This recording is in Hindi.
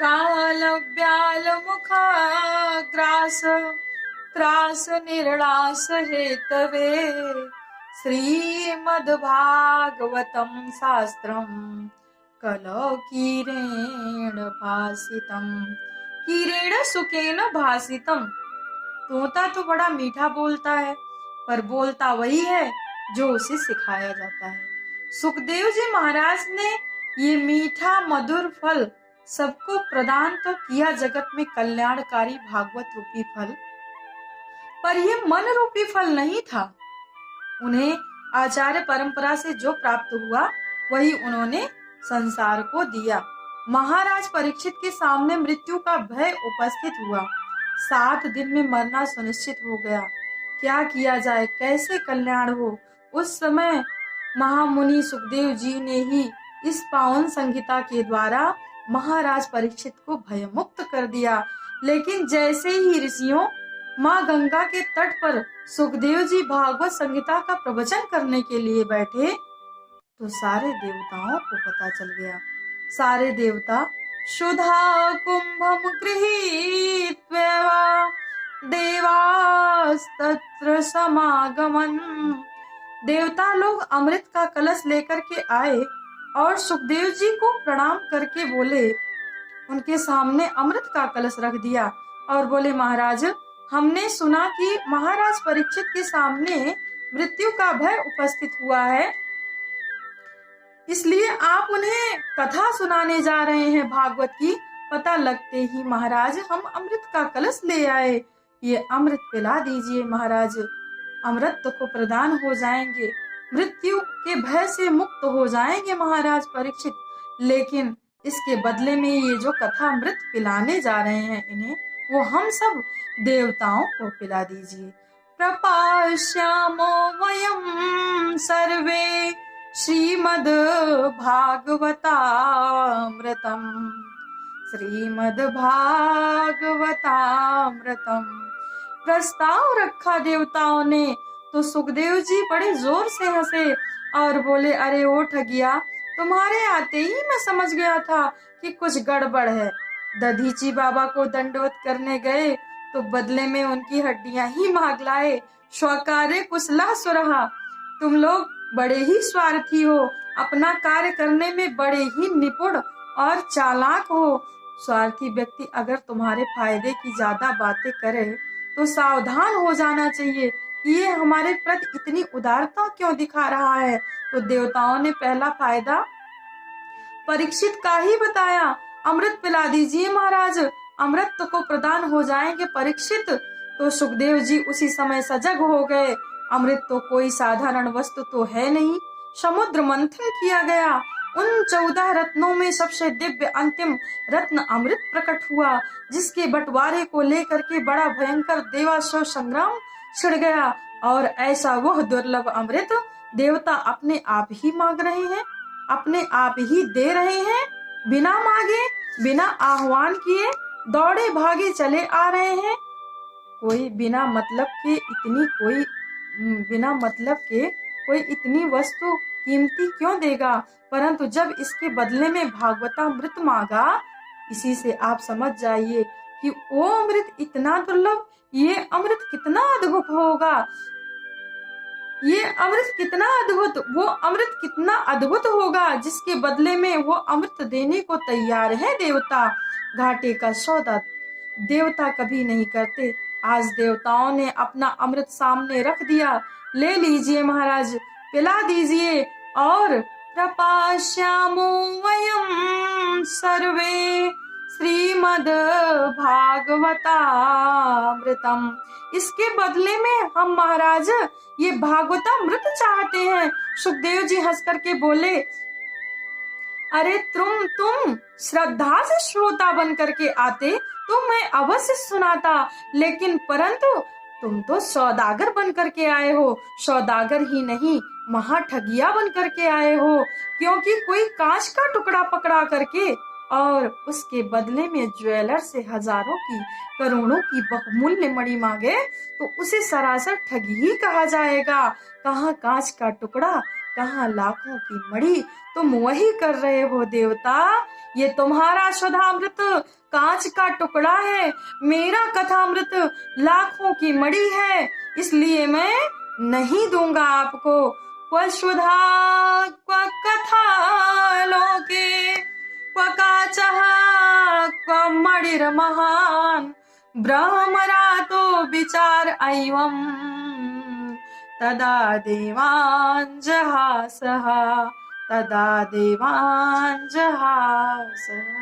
काल व्याल मुखाग्रास त्रास निर्णास हेतवे श्रीमद्भागवतं शास्त्रम् कलौ कीरेण भासितम्। कीरेण सुकेन भासितम्। तोता तो बड़ा मीठा बोलता है, पर बोलता वही है जो उसे सिखाया जाता है। सुखदेव जी महाराज ने ये मीठा मधुर फल सबको प्रदान तो किया, जगत में कल्याणकारी भागवत रूपी फल, पर ये मन रूपी फल नहीं था। उन्हें आचार्य परंपरा से जो प्राप्त हुआ वही उन्होंने संसार को दिया। महाराज परीक्षित के सामने मृत्यु का भय उपस्थित हुआ। 7 दिन में मरना सुनिश्चित हो गया। क्या किया जाए, कैसे कल्याण हो? उस समय महामुनि सुखदेव जी ने ही इस पावन संहिता के द्वारा महाराज परीक्षित को भयमुक्त कर दिया। लेकिन जैसे ही ऋषियों माँ गंगा के तट पर सुखदेव जी भागवत संहिता का प्रवचन करने के लिए बैठे तो सारे देवताओं को पता चल गया। सारे देवता शुधा कुंभम गृहीत्वा देवास्तत्र समागमन। देवता लोग अमृत का कलश लेकर के आए और सुखदेव जी को प्रणाम करके बोले, उनके सामने अमृत का कलश रख दिया और बोले, महाराज, हमने सुना कि महाराज परीक्षित के सामने मृत्यु का भय उपस्थित हुआ है, इसलिए आप उन्हें कथा सुनाने जा रहे हैं भागवत की। पता लगते ही महाराज हम अमृत का कलश ले आए, ये अमृत पिला दीजिए महाराज, अमृत को प्रदान हो जाएंगे, मृत्यु के भय से मुक्त हो जाएंगे महाराज परीक्षित। लेकिन इसके बदले में ये जो कथा अमृत पिलाने जा रहे हैं इन्हें, वो हम सब देवताओं को पिला दीजिए। प्रपाश्यामो वयं सर्वे श्रीमद् भागवतामृतम् श्रीमद् भागवतामृतम्। प्रस्ताव रखा देवताओं ने तो सुखदेव जी बड़े जोर से हंसे और बोले, अरे ओ ठगिया, तुम्हारे आते ही मैं समझ गया था कि कुछ गड़बड़ है। दधीची बाबा को दंडवत करने गए तो बदले में उनकी हड्डियां ही मांग लाए। स्वकार्य कुशला सुरहा। तुम लोग बड़े ही स्वार्थी हो, अपना कार्य करने में बड़े ही निपुण और चालाक हो। स्वार्थी व्यक्ति अगर तुम्हारे फायदे की ज्यादा बातें करे तो सावधान हो जाना चाहिए कि ये हमारे प्रति इतनी उदारता क्यों दिखा रहा है। तो देवताओं ने पहला फायदा परीक्षित का ही बताया, अमृत पिला दीजिए महाराज, अमृत को प्रदान हो जाएंगे परीक्षित। तो सुखदेव जी उसी समय सजग हो गए। अमृत तो कोई साधारण वस्तु तो है नहीं। समुद्र मंथन किया गया, उन 14 रत्नों में सबसे दिव्य अंतिम रत्न अमृत प्रकट हुआ, जिसके बंटवारे को लेकर के बड़ा भयंकर देवासुर संग्राम छिड़ गया। और ऐसा वह दुर्लभ अमृत देवता अपने आप ही मांग रहे हैं, अपने आप ही दे रहे हैं, बिना मांगे, बिना आह्वान किए दौड़े भागे चले आ रहे हैं। कोई बिना मतलब के कोई इतनी वस्तु कीमती क्यों देगा, परंतु जब इसके बदले में भागवतामृत मांगा, इसी से आप समझ जाइए कि वो अमृत इतना दुर्लभ, ये अमृत कितना अद्भुत होगा, ये अमृत कितना अद्भुत, वो अमृत कितना अद्भुत होगा जिसके बदले में वो अमृत देने को तैयार है देवता। घाटे का सौदा देवता कभी नहीं करते। आज देवताओं ने अपना अमृत सामने रख दिया, ले लीजिए महाराज, पिला दीजिए। और प्रपाश्यामो वयं सर्वे श्रीमद् भागवतामृतम्। इसके बदले में हम महाराज ये भागवतामृत चाहते हैं। सुखदेव जी हंस करके बोले, अरे तुम श्रद्धा से श्रोता बन करके आते तो मैं अवश्य सुनाता, लेकिन परंतु तुम तो सौदागर बन करके आए हो। सौदागर ही नहीं, महाठगिया बन करके आए हो, क्योंकि कोई कांच का टुकड़ा पकड़ा करके और उसके बदले में ज्वेलर से हजारों की करोड़ों की बहुमूल्य मणि मांगे तो उसे सरासर ठगी ही कहा जाएगा। कहाँ कांच का टुकड़ा, कहाँ लाखों की मड़ी, तुम वही कर रहे हो देवता। ये तुम्हारा सुधामृत कांच का टुकड़ा है, मेरा कथामृत लाखों की मड़ी है, इसलिए मैं नहीं दूंगा आपको। क्व सुधा क्व कथा लोके क्व काचः क्व मणिर्महान् ब्रह्मरातो विचार एवं तदा देवान् जहासः, तदा देवान् जहासः।